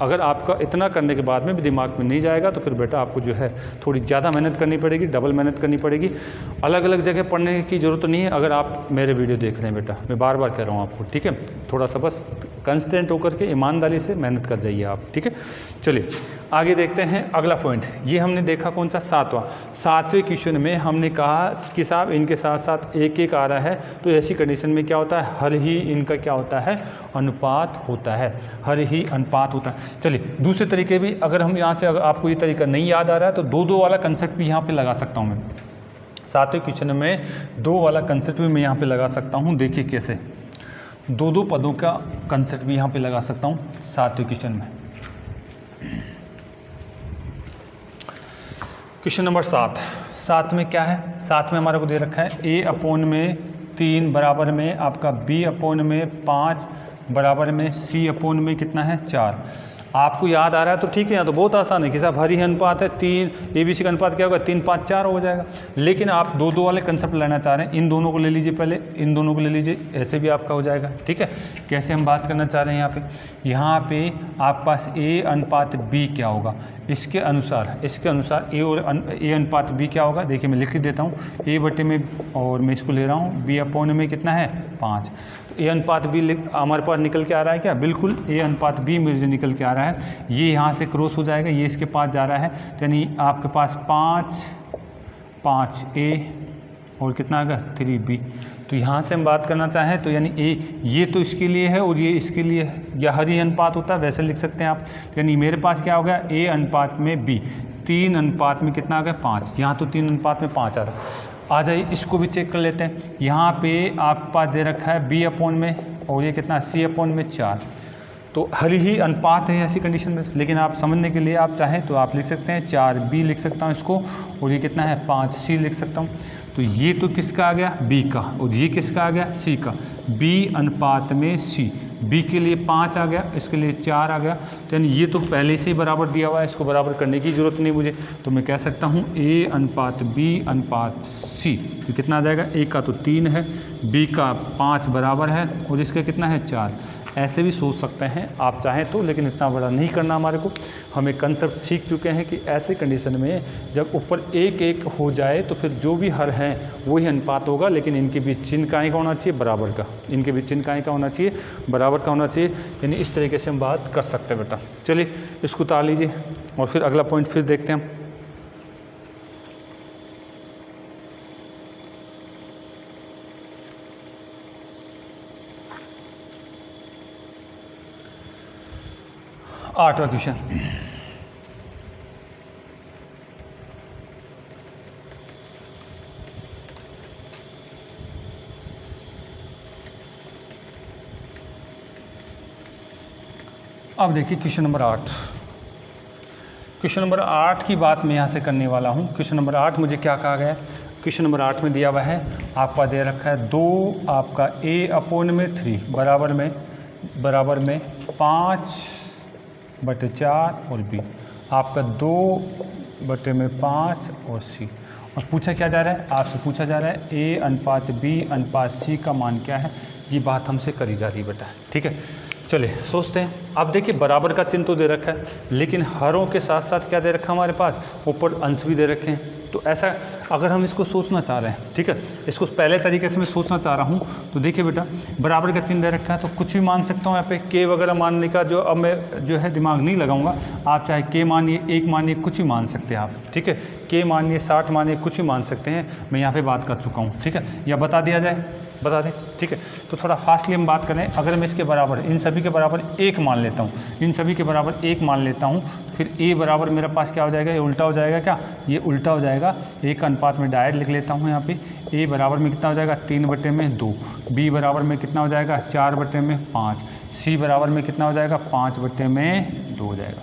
A: अगर आपका इतना करने के बाद में भी दिमाग में नहीं जाएगा तो फिर बेटा आपको जो है थोड़ी ज़्यादा मेहनत करनी पड़ेगी, डबल मेहनत करनी पड़ेगी। अलग अलग जगह पढ़ने की ज़रूरत नहीं है अगर आप मेरे वीडियो देख रहे हैं बेटा। मैं बार बार कह रहा हूँ आपको, ठीक है? थोड़ा सा बस कंस्टेंट होकर के ईमानदारी से मेहनत कर जाइए आप, ठीक है? चलिए आगे देखते हैं अगला पॉइंट। ये हमने देखा कौन सा? 7वें क्वेश्चन में हमने कहा कि साहब इनके साथ साथ 1-1 आ रहा है, तो ऐसी कंडीशन में क्या होता है? हर ही इनका क्या होता है? अनुपात होता है, हर ही अनुपात होता है। चलिए दूसरे तरीके भी, अगर हम यहाँ से, अगर आपको ये तरीका नहीं याद आ रहा है तो 2-2 वाला कंसेप्ट भी यहाँ पे लगा सकता हूँ मैं। 7वें क्वेश्चन में 2 वाला कंसेप्ट भी मैं यहाँ पे लगा सकता हूँ। देखिए कैसे 2-2 पदों का कंसेप्ट भी यहाँ पे लगा सकता हूँ 7वें क्वेश्चन में। क्वेश्चन नंबर 7 में क्या है? 7 में हमारे को दे रखा है A/3 बराबर में आपका B/5 बराबर में C/में कितना है? 4। आपको याद आ रहा है तो ठीक है, यहाँ तो बहुत आसान है कि साहब हर ही अनुपात है। 3 ABC का अनुपात क्या होगा? 3, 5, 4 हो जाएगा। लेकिन आप 2-2 वाले कंसेप्ट लेना चाह रहे हैं, इन दोनों को ले लीजिए, पहले इन दोनों को ले लीजिए, ऐसे भी आपका हो जाएगा, ठीक है? कैसे हम बात करना चाह रहे हैं यहाँ पे आपके पास A/B क्या होगा? इसके अनुसार A अनुपात B क्या होगा? देखिए मैं लिख देता हूँ। A बटे में, और मैं इसको ले रहा हूँ B/में में कितना है? 5। A अनुपात B हमारे पास निकल के आ रहा है क्या? बिल्कुल A अनुपात B मुझे निकल के आ रहा है। ये यहाँ से क्रॉस हो जाएगा, ये इसके पास जा रहा है, तो यानी आपके पास 5 5A और कितना आ गया 3b। तो यहाँ से हम बात करना चाहें तो यानी ए ये तो इसके लिए है और ये इसके लिए है, या हर ही अनुपात होता है वैसे लिख सकते हैं आप। यानी मेरे पास क्या हो गया ए अनुपात में बी, 3 अनुपात में कितना आ गया 5, यहाँ तो 3 अनुपात में 5 आ रहा। आ जाइए इसको भी चेक कर लेते हैं। यहाँ पे आपके पास दे रखा है बी अपॉन में और ये कितना सी अपॉन में 4, तो हर ही अनुपात है ऐसी कंडीशन में। लेकिन आप समझने के लिए आप चाहें तो आप लिख सकते हैं 4b लिख सकता हूँ इसको, और ये कितना है 5c लिख सकता हूँ। तो ये तो किसका आ गया b का, और ये किसका आ गया c का, b अनुपात में c, b के लिए 5 आ गया, इसके लिए 4 आ गया। तो यानी ये तो पहले से ही बराबर दिया हुआ है, इसको बराबर करने की ज़रूरत नहीं मुझे। तो मैं कह सकता हूँ a अनुपात b अनुपात c, तो कितना आ जाएगा, a का तो 3 है, b का 5 बराबर है और इसका कितना है 4। ऐसे भी सोच सकते हैं आप चाहें तो, लेकिन इतना बड़ा नहीं करना हमारे को। हम एक कंसेप्ट सीख चुके हैं कि ऐसे कंडीशन में जब ऊपर एक एक हो जाए तो फिर जो भी हर हैं वही अनुपात होगा, लेकिन इनके बीच चिन्ह काहे का होना चाहिए, बराबर का। इनके बीच चिन्ह काहे का होना चाहिए, बराबर का होना चाहिए। यानी इस तरीके से हम बात कर सकते हैं बेटा। चलिए इसको उतार लीजिए और फिर अगला पॉइंट फिर देखते हैं हम। आठवां क्वेश्चन, अब देखिए क्वेश्चन नंबर 8। क्वेश्चन नंबर 8 की बात मैं यहाँ से करने वाला हूँ। क्वेश्चन नंबर 8 मुझे क्या कहा गया है, क्वेश्चन नंबर 8 में दिया हुआ है आपका दे रखा है 2 आपका a अपॉन में 3 बराबर में 5/4 और b, आपका 2/5 और c। और पूछा क्या जा रहा है, आपसे पूछा जा रहा है a अनुपात b अनुपात c का मान क्या है। ये बात हमसे करी जा रही है बेटा, ठीक है। चलिए सोचते हैं। अब देखिए बराबर का चिन्ह तो दे रखा है, लेकिन हरों के साथ साथ क्या दे रखा है हमारे पास, ऊपर अंश भी दे रखे हैं। तो ऐसा अगर हम इसको सोचना चाह रहे हैं, ठीक है, इसको पहले तरीके से मैं सोचना चाह रहा हूँ, तो देखिए बेटा बराबर का चिन्ह दे रखा है तो कुछ भी मान सकता हूँ यहाँ पे। के वगैरह मानने का जो अब मैं जो है दिमाग नहीं लगाऊंगा। आप चाहे के मानिए, 1 मानिए, कुछ भी मान सकते हैं आप, ठीक है। के मानिए, 60 मानिए, कुछ भी मान सकते हैं। मैं यहाँ पर बात कर चुका हूँ, ठीक है। या बता दिया जाए, बता दें, ठीक है। तो थोड़ा फास्टली हम बात करें। अगर मैं इसके बराबर, इन सभी के बराबर 1 मान लेता हूँ, इन सभी के बराबर 1 मान लेता हूँ, फिर a बराबर मेरे पास क्या हो जाएगा, ये उल्टा हो जाएगा। क्या ये उल्टा हो जाएगा, 1 का अनुपात में डायरेक्ट लिख लेता हूँ यहाँ पे। a बराबर में कितना हो जाएगा 3/2, b बराबर में कितना हो जाएगा 4/5, c बराबर में कितना हो जाएगा 5/2 हो जाएगा,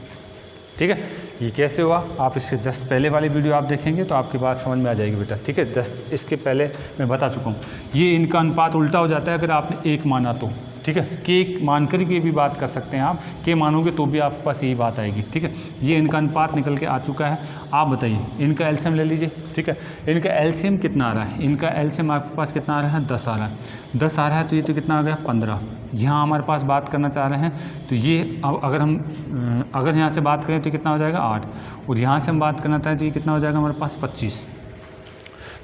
A: ठीक है। ये कैसे हुआ, आप इसके जस्ट पहले वाली वीडियो आप देखेंगे तो आपकी बात समझ में आ जाएगी बेटा, ठीक है। जस्ट इसके पहले मैं बता चुका हूँ। ये इनका अनुपात उल्टा हो जाता है अगर आपने 1 माना तो, ठीक है। के मान कर के भी बात कर सकते हैं आप, के मानोगे तो भी आपके पास यही बात आएगी, ठीक है। ये इनका अनुपात निकल के आ चुका है। आप बताइए इनका एलसीएम ले लीजिए, ठीक है। इनका एलसीएम कितना आ रहा है, इनका एलसीएम आपके पास कितना आ रहा है 10 आ रहा है। 10 आ रहा है तो ये तो कितना आ गया 15। यहाँ हमारे पास बात करना चाह रहे हैं तो ये अब अगर यहाँ से बात करें तो कितना हो जाएगा 8, और यहाँ से हम बात करना चाहें तो ये कितना हो जाएगा हमारे पास 25।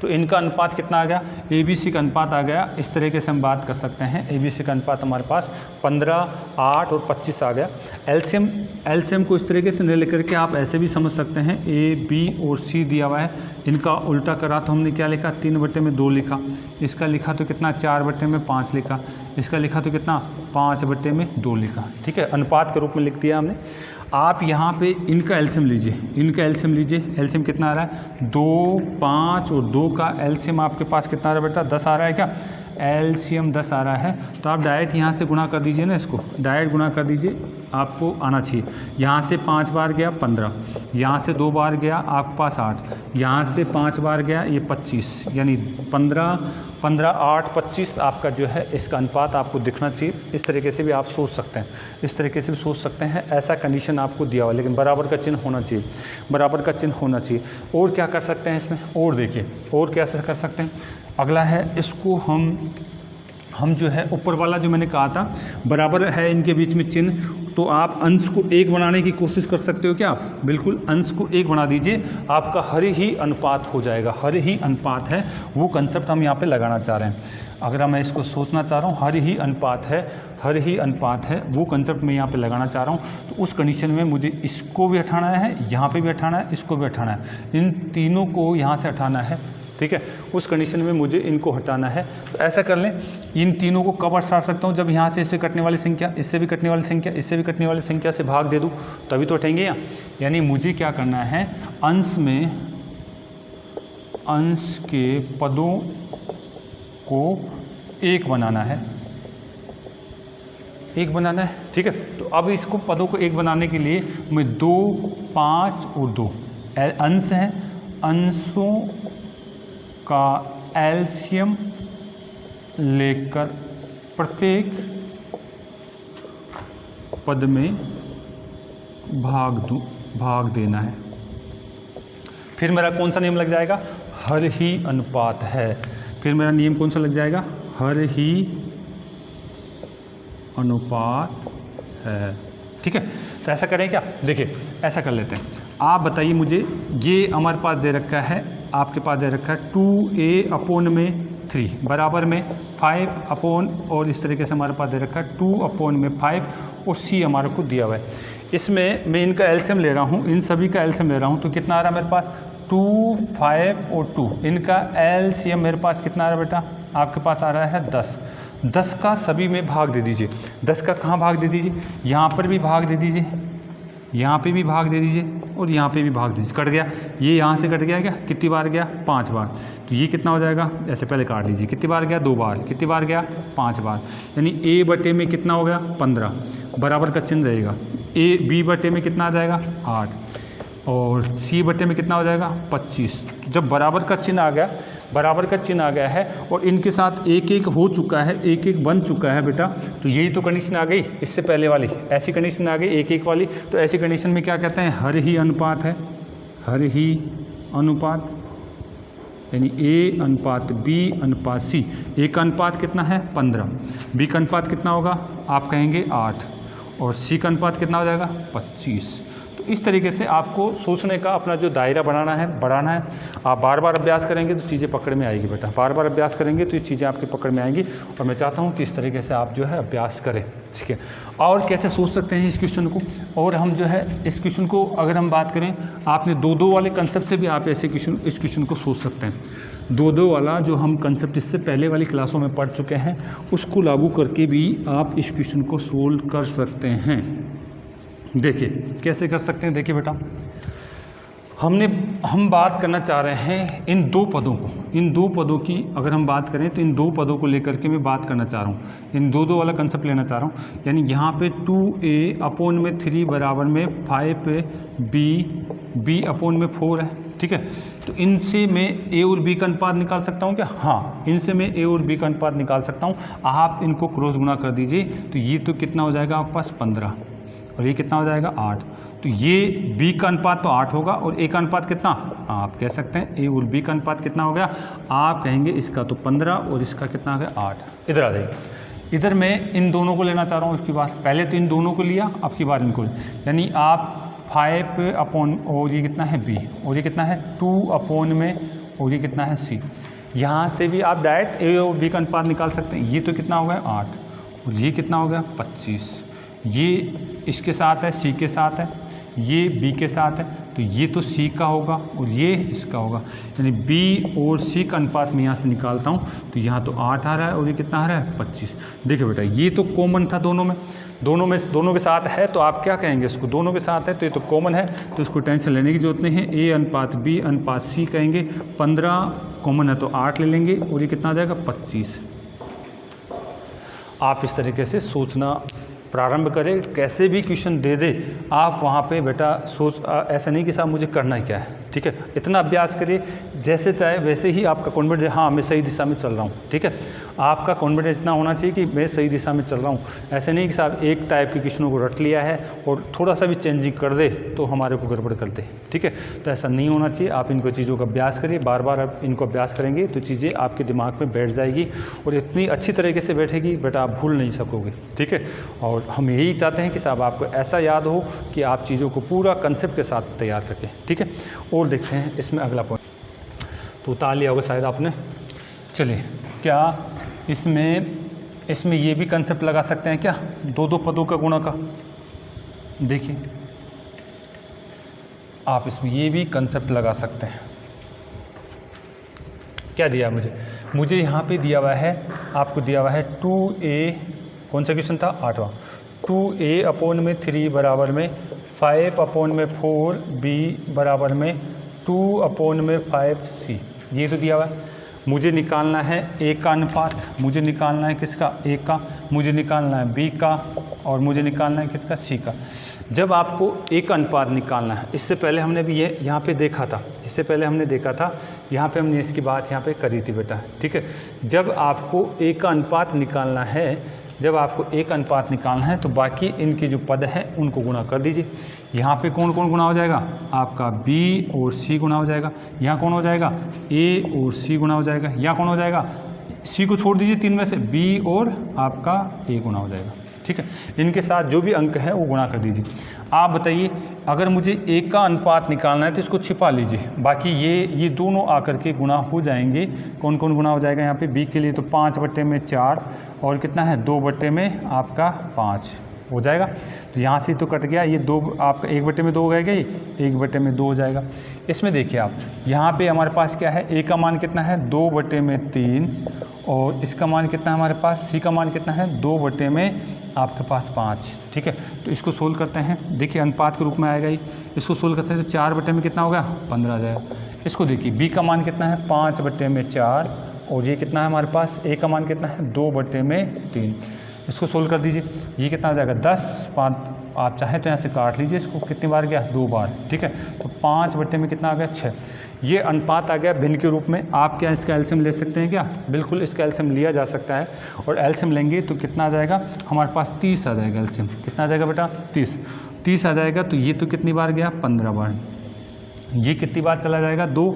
A: तो इनका अनुपात कितना आ गया, ABC का अनुपात आ गया। इस तरीके से हम बात कर सकते हैं। ABC का अनुपात हमारे पास 15, 8 और 25 आ गया। एलसीएम को इस तरीके से नहीं लेकर के आप ऐसे भी समझ सकते हैं। A, B और C दिया हुआ है, इनका उल्टा करा तो हमने क्या लिखा 3/2 लिखा, इसका लिखा तो कितना 4/5 लिखा, इसका लिखा तो कितना 5/2 लिखा, ठीक है। अनुपात के रूप में लिख दिया हमने। आप यहाँ पे इनका एलसीएम लीजिए, इनका एलसीएम लीजिए। एलसीएम कितना आ रहा है 2, 5 और 2 का एलसीएम आपके पास कितना आ रहा है बेटा 10 आ रहा है। क्या एलसीएम 10 आ रहा है तो आप डायरेक्ट यहाँ से गुणा कर दीजिए ना, इसको डायरेक्ट गुणा कर दीजिए, आपको आना चाहिए। यहाँ से 5 बार गया 15, यहाँ से 2 बार गया आपके पास 8, यहाँ से 5 बार गया ये 25, यानी 15, 8, 25 आपका जो है इसका अनुपात आपको दिखना चाहिए। इस तरीके से भी आप सोच सकते हैं, इस तरीके से भी सोच सकते हैं। ऐसा कंडीशन आपको दिया हुआ, लेकिन बराबर का चिन्ह होना चाहिए, बराबर का चिन्ह होना चाहिए। और क्या कर सकते हैं इसमें, और देखिए और कैसे कर सकते हैं। अगला है इसको हम जो है ऊपर वाला जो मैंने कहा था बराबर है इनके बीच में चिन्ह, तो आप अंश को 1 बनाने की कोशिश कर सकते हो। क्या आप बिल्कुल अंश को 1 बना दीजिए, आपका हर ही अनुपात हो जाएगा। हर ही अनुपात है वो कंसेप्ट हम यहाँ पे लगाना चाह रहे हैं। अगर मैं इसको सोचना चाह रहा हूँ हर ही अनुपात है, हर ही अनुपात है वो कंसेप्ट मैं यहाँ पे लगाना चाह रहा हूँ, तो उस कंडीशन में मुझे इसको भी हटाना है, यहाँ पे भी हटाना है, इसको भी हटाना है। इन तीनों को यहाँ से हटाना है ठीक है। उस कंडीशन में मुझे इनको हटाना है। तो ऐसा कर लें, इन तीनों को कब हटा सकता हूँ, जब यहाँ से इससे कटने वाली संख्या, इससे भी कटने वाली संख्या, इससे भी कटने वाली संख्या से भाग दे दूँ तभी तो हटेंगे यहाँ। यानी मुझे क्या करना है, अंश के पदों को एक बनाना है, एक बनाना है, ठीक है। तो अब इसको पदों को एक बनाने के लिए मैं 2, 5 और 2 अंश हैं, अंशों का एलसीएम लेकर प्रत्येक पद में भाग देना है। फिर मेरा कौन सा नियम लग जाएगा, हर ही अनुपात है। फिर मेरा नियम कौन सा लग जाएगा, हर ही अनुपात है, ठीक है। तो ऐसा करें क्या, देखिए ऐसा कर लेते हैं। आप बताइए मुझे, ये हमारे पास दे रखा है, आपके पास दे रखा है 2a/3 बराबर में 5 और इस तरीके से हमारे पास दे रखा है 2/5 और c हमारे को दिया हुआ है। इसमें मैं इनका एलसीएम ले रहा हूँ, इन सभी का एलसीएम ले रहा हूँ, तो कितना आ रहा है मेरे पास 2, 5 और 2। इनका एलसीएम मेरे पास कितना आ रहा है बेटा, आपके पास आ रहा है 10। 10 का सभी में भाग दे दीजिए। 10 का कहाँ भाग दे दीजिए, यहाँ पर भी भाग दे दीजिए, यहाँ पे भी भाग दे दीजिए और यहाँ पे भी भाग दीजिए। कट गया, ये यहाँ से कट गया, क्या कितनी बार गया, 5 बार। तो ये कितना हो जाएगा, ऐसे पहले काट लीजिए, कितनी बार गया, 2 बार, कितनी बार गया, 5 बार। यानी a/, में कितना हो गया, 15, बराबर का चिन्ह रहेगा। b/, में कितना आ जाएगा, 8 और c/, में कितना हो जाएगा, 25। जब बराबर का चिन्ह आ गया, बराबर का चिन्ह आ गया है और इनके साथ एक एक हो चुका है, एक एक बन चुका है बेटा, तो यही तो कंडीशन आ गई इससे पहले वाली, ऐसी कंडीशन आ गई एक एक वाली। तो ऐसी कंडीशन में क्या कहते हैं, हर ही अनुपात है, हर ही अनुपात, यानी a/b/c। a का अनुपात कितना है, 15, b का अनुपात कितना होगा, आप कहेंगे 8 और c का अनुपात कितना हो जाएगा, 25। तो इस तरीके से आपको सोचने का अपना जो दायरा बढ़ाना है। आप बार बार अभ्यास करेंगे तो चीज़ें पकड़ में आएगी बेटा, बार बार अभ्यास करेंगे तो ये चीज़ें आपके पकड़ में आएंगी। और मैं चाहता हूँ कि इस तरीके से आप जो है अभ्यास करें, ठीक है। और कैसे सोच सकते हैं इस क्वेश्चन को, और हम जो है इस क्वेश्चन को अगर हम बात करें, आपने 2-2 वाले कंसेप्ट से भी आप ऐसे इस क्वेश्चन को सोच सकते हैं। 2-2 वाला जो हम कंसेप्ट इससे पहले वाली क्लासों में पढ़ चुके हैं, उसको लागू करके भी आप इस क्वेश्चन को सोल्व कर सकते हैं। देखिए कैसे कर सकते हैं, देखिए बेटा, हम बात करना चाह रहे हैं इन 2 पदों को, इन 2 पदों की अगर हम बात करें तो इन 2 पदों को लेकर के मैं बात करना चाह रहा हूँ, इन 2-2 वाला कंसेप्ट लेना चाह रहा हूँ। यानी यहाँ पे 2a/3 बराबर में 5b/4 है, ठीक है। तो इनसे मैं a और b का अनुपात निकाल सकता हूँ क्या, हाँ, इनसे मैं a और b का अनुपात निकाल सकता हूँ। आप इनको क्रॉस गुणा कर दीजिए तो ये तो कितना हो जाएगा आपके पास 15 और ये कितना हो जाएगा 8। तो ये b का अनुपात तो 8 होगा और a का अनुपात कितना, आप कह सकते हैं a और b का अनुपात कितना हो गया, आप कहेंगे इसका तो 15 और इसका कितना हो गया 8। इधर आ जाइए, इधर मैं इन दोनों को लेना चाह रहा हूँ। इसकी बार पहले तो इन दोनों को लिया, अब की बार इनको, यानी आप 5 और ये कितना है b और ये कितना है 2 में और ये कितना है c। यहाँ से भी आप डायरेक्ट a और b का अनुपात निकाल सकते हैं। ये तो कितना हो गया 8 और ये कितना हो गया 25। ये इसके साथ है, c के साथ है, ये b के साथ है, तो ये तो c का होगा और ये इसका होगा। यानी b और c का अनुपात मैं यहाँ से निकालता हूँ तो यहाँ तो 8 आ रहा है और ये कितना आ रहा है 25। देखिए बेटा ये तो कॉमन था दोनों के साथ है, तो आप क्या कहेंगे इसको, दोनों के साथ है तो ये तो कॉमन है, तो इसको टेंशन लेने की जरूरत नहीं है। a/b/c कहेंगे, 15 कॉमन है तो 8 ले लेंगे और ये कितना आ जाएगा 25। आप इस तरीके से सोचना प्रारंभ करें, कैसे भी क्वेश्चन दे दे आप वहाँ पे बेटा ऐसा नहीं कि साहब मुझे करना ही क्या है, ठीक है। इतना अभ्यास करिए जैसे चाहे वैसे ही आपका कॉन्फिडेंस, हाँ मैं सही दिशा में चल रहा हूँ, ठीक है। आपका कॉन्फिडेंस इतना होना चाहिए कि मैं सही दिशा में चल रहा हूँ। ऐसे नहीं कि साहब एक टाइप के क्वेश्चनों को रट लिया है और थोड़ा सा भी चेंजिंग कर दे तो हमारे को गड़बड़ कर दे, ठीक है। तो ऐसा नहीं होना चाहिए। आप इनको चीज़ों का अभ्यास करिए, बार बार आप इनको अभ्यास करेंगे तो चीज़ें आपके दिमाग में बैठ जाएगी और इतनी अच्छी तरीके से बैठेगी बेटा आप भूल नहीं सकोगे, ठीक है। और हम यही चाहते हैं कि साहब आपको ऐसा याद हो कि आप चीज़ों को पूरा कंसेप्ट के साथ तैयार रखें, ठीक है। और देखते हैं इसमें अगला पॉइंट, तो उतार लिया होगा शायद आपने। चलिए, क्या इसमें ये भी कंसेप्ट लगा सकते हैं क्या, 2-2 पदों का गुणा का। देखिए आप इसमें ये भी कंसेप्ट लगा सकते हैं। क्या दिया मुझे यहाँ पे दिया हुआ है, आपको दिया हुआ है 2a, कौन सा क्वेश्चन था 8वां, 2a/3 बराबर में 5/4b बराबर में 2/5c, ये तो दिया हुआ है। मुझे निकालना है a का अनुपात, मुझे निकालना है किसका, a का, मुझे निकालना है b का, और मुझे निकालना है किसका, c का। जब आपको a का अनुपात निकालना है, इससे पहले हमने भी ये यहाँ पे देखा था, इससे पहले हमने देखा था, यहाँ पे हमने इसकी बात यहाँ पे करी थी बेटा, ठीक है। जब आपको a का अनुपात निकालना है, जब आपको a का अनुपात निकालना है तो बाकी इनके जो पद हैं उनको गुणा कर दीजिए। यहाँ पे कौन कौन गुणा हो जाएगा, आपका b और c गुणा हो जाएगा, यहाँ कौन हो जाएगा, a और c गुणा हो जाएगा, यहाँ कौन हो जाएगा, c को छोड़ दीजिए 3 में से, b और आपका a गुणा हो जाएगा, ठीक है। इनके साथ जो भी अंक है वो गुणा कर दीजिए। आप बताइए, अगर मुझे a का अनुपात निकालना है तो इसको छिपा लीजिए, बाकी ये दोनों आकर के गुणा हो जाएंगे। कौन कौन गुणा हो जाएगा, यहाँ पे b के लिए तो 5/4 और कितना है 2/में आपका 5 हो जाएगा, तो यहाँ से तो कट गया, ये 2 आपका 1/2 हो जाएगा, 1/2 हो जाएगा। इसमें देखिए आप, यहाँ पे हमारे पास क्या है, a का मान कितना है 2/3 और इसका मान कितना है हमारे पास, c का मान कितना है 2/में आपके पास 5, ठीक है। तो इसको सोल्व करते हैं, देखिए अनुपात के रूप में आएगा ही, इसको सोल्व करते हैं तो 4/में कितना होगा 15 आ जाएगा। इसको देखिए b का मान कितना है 5/4 और ये कितना है हमारे पास, a का मान कितना है 2/3, इसको सोल्व कर दीजिए, ये कितना हो जाएगा 10, 5 आप चाहें तो यहाँ से काट लीजिए इसको, कितनी बार गया 2 बार, ठीक है। तो 5/में कितना आ गया 6, ये अनुपात आ गया भिन्न के रूप में। आप क्या इसका एलसीएम ले सकते हैं क्या, बिल्कुल इसका एलसीएम लिया जा सकता है, और एलसीएम लेंगे तो कितना आ जाएगा हमारे पास 30 आ जाएगा एलसीएम, कितना आ जाएगा बेटा 30 आ जाएगा। तो ये तो कितनी बार गया 15 बार, ये कितनी बार चला जाएगा 2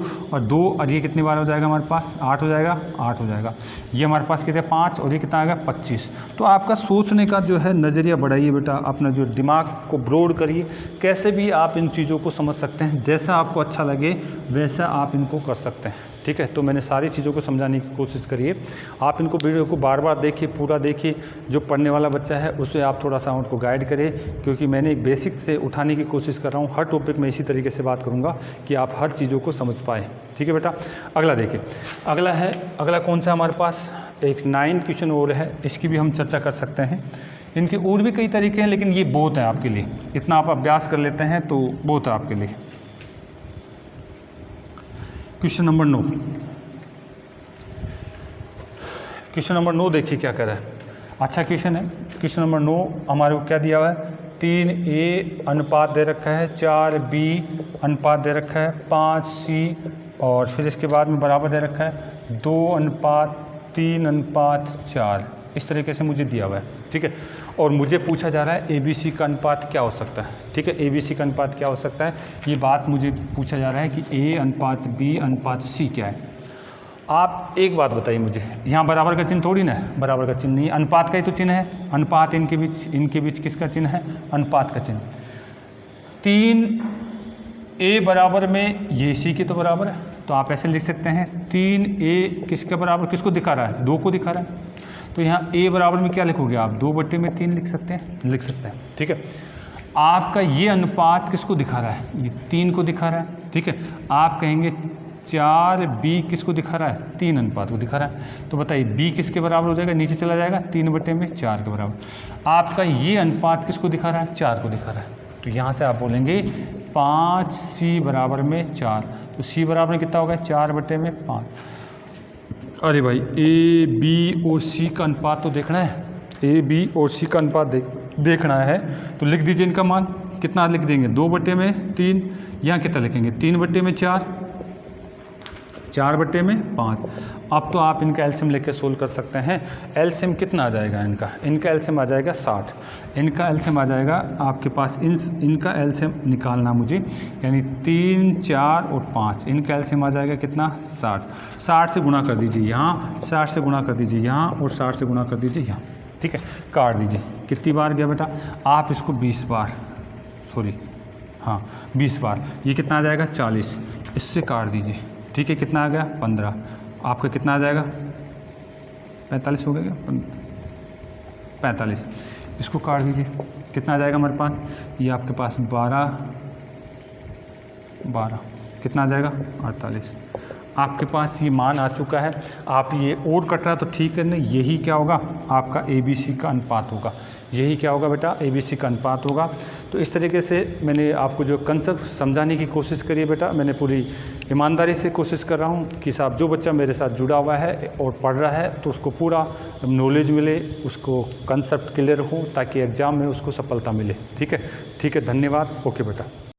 A: और ये कितनी बार हो जाएगा हमारे पास 8 हो जाएगा, 8 हो जाएगा। ये हमारे पास कितने 5 और ये कितना आ गया 25। तो आपका सोचने का जो है नज़रिया बढ़ाइए बेटा, अपना जो दिमाग को ब्रॉड करिए, कैसे भी आप इन चीज़ों को समझ सकते हैं, जैसा आपको अच्छा लगे वैसा आप इनको कर सकते हैं, ठीक है। तो मैंने सारी चीज़ों को समझाने की कोशिश करिए, आप इनको वीडियो को बार बार देखिए, पूरा देखिए, जो पढ़ने वाला बच्चा है उसे आप थोड़ा सा उनको गाइड करें, क्योंकि मैंने एक बेसिक से उठाने की कोशिश कर रहा हूँ। हर टॉपिक में इसी तरीके से बात करूँगा कि आप हर चीज़ों को समझ पाएँ, ठीक है बेटा। अगला देखिए, अगला कौन सा हमारे पास, एक 9 क्वेश्चन और है, इसकी भी हम चर्चा कर सकते हैं। इनके और भी कई तरीके हैं, लेकिन ये बहुत है आपके लिए, इतना आप अभ्यास कर लेते हैं तो बहुत है आपके लिए। क्वेश्चन नंबर 9, क्वेश्चन नंबर 9 देखिए क्या कर रहा है, अच्छा क्वेश्चन है। क्वेश्चन नंबर 9 हमारे को क्या दिया हुआ है, 3a अनुपात दे रखा है, 4b अनुपात दे रखा है, 5c और फिर इसके बाद में बराबर दे रखा है 2:3:4, इस तरीके से मुझे दिया हुआ है, ठीक है। और मुझे पूछा जा रहा है ABC का अनुपात क्या हो सकता है, ठीक है। ABC का अनुपात क्या हो सकता है, ये बात मुझे पूछा जा रहा है कि A/B/C क्या है। आप एक बात बताइए मुझे, यहाँ बराबर का चिन्ह थोड़ी ना है, बराबर का चिन्ह नहीं, अनुपात का ही तो चिन्ह है, अनुपात इनके बीच किसका चिन्ह है, अनुपात का चिन्ह। 3a बराबर में ये c के तो बराबर है, तो आप ऐसे लिख सकते हैं 3a किसके बराबर, किसको दिखा रहा है 2 को दिखा रहा है, तो यहाँ a बराबर में क्या लिखोगे आप 2/3 लिख सकते हैं, ठीक है। आपका ये अनुपात किसको दिखा रहा है, ये 3 को दिखा रहा है, ठीक है। आप कहेंगे 4b किसको दिखा रहा है, 3 अनुपात को दिखा रहा है, तो बताइए b किसके बराबर हो जाएगा, नीचे चला जाएगा 3/4 के बराबर। आपका ये अनुपात किसको दिखा रहा है, 4 को दिखा रहा है, तो यहाँ से आप बोलेंगे 5c बराबर में 4, तो c बराबर में कितना होगा 4/5। अरे भाई a b और c का अनुपात तो देखना है, a b और c का अनुपात देखना है, तो लिख दीजिए इनका मान, कितना लिख देंगे 2/3, यहाँ कितना लिखेंगे 3/4, 4/5। अब तो आप इनका एलसीएम लेके सोल्व कर सकते हैं। एलसीएम कितना आ जाएगा इनका एलसीएम आ जाएगा 60, इनका एलसीएम आ जाएगा आपके पास, इनका एलसीएम निकालना मुझे, यानी 3, 4 और 5, इनका एलसीएम आ जाएगा कितना 60 से गुणा कर दीजिए यहाँ, 60 से गुणा कर दीजिए यहाँ और 60 से गुणा कर दीजिए यहाँ, ठीक है। काट दीजिए, कितनी बार गया बेटा, आप इसको 20 बार, सॉरी हाँ 20 बार, ये कितना आ जाएगा 40, इससे काट दीजिए, ठीक है। कितना आ गया 15, आपका कितना आ जाएगा 45 हो गया, 45, इसको काट दीजिए, कितना आ जाएगा हमारे पास, ये आपके पास 12, कितना आ जाएगा 48। आपके पास ये मान आ चुका है। आप ये और कट रहा तो ठीक है, नहीं यही क्या होगा आपका ABC का अनुपात होगा। यही क्या होगा बेटा ABC का अनुपात होगा। तो इस तरीके से मैंने आपको जो कंसेप्ट समझाने की कोशिश करी है बेटा, मैंने पूरी ईमानदारी से कोशिश कर रहा हूँ कि साहब जो बच्चा मेरे साथ जुड़ा हुआ है और पढ़ रहा है तो उसको पूरा नॉलेज मिले, उसको कंसेप्ट क्लियर हो ताकि एग्ज़ाम में उसको सफलता मिले। ठीक है, धन्यवाद। ओके बेटा।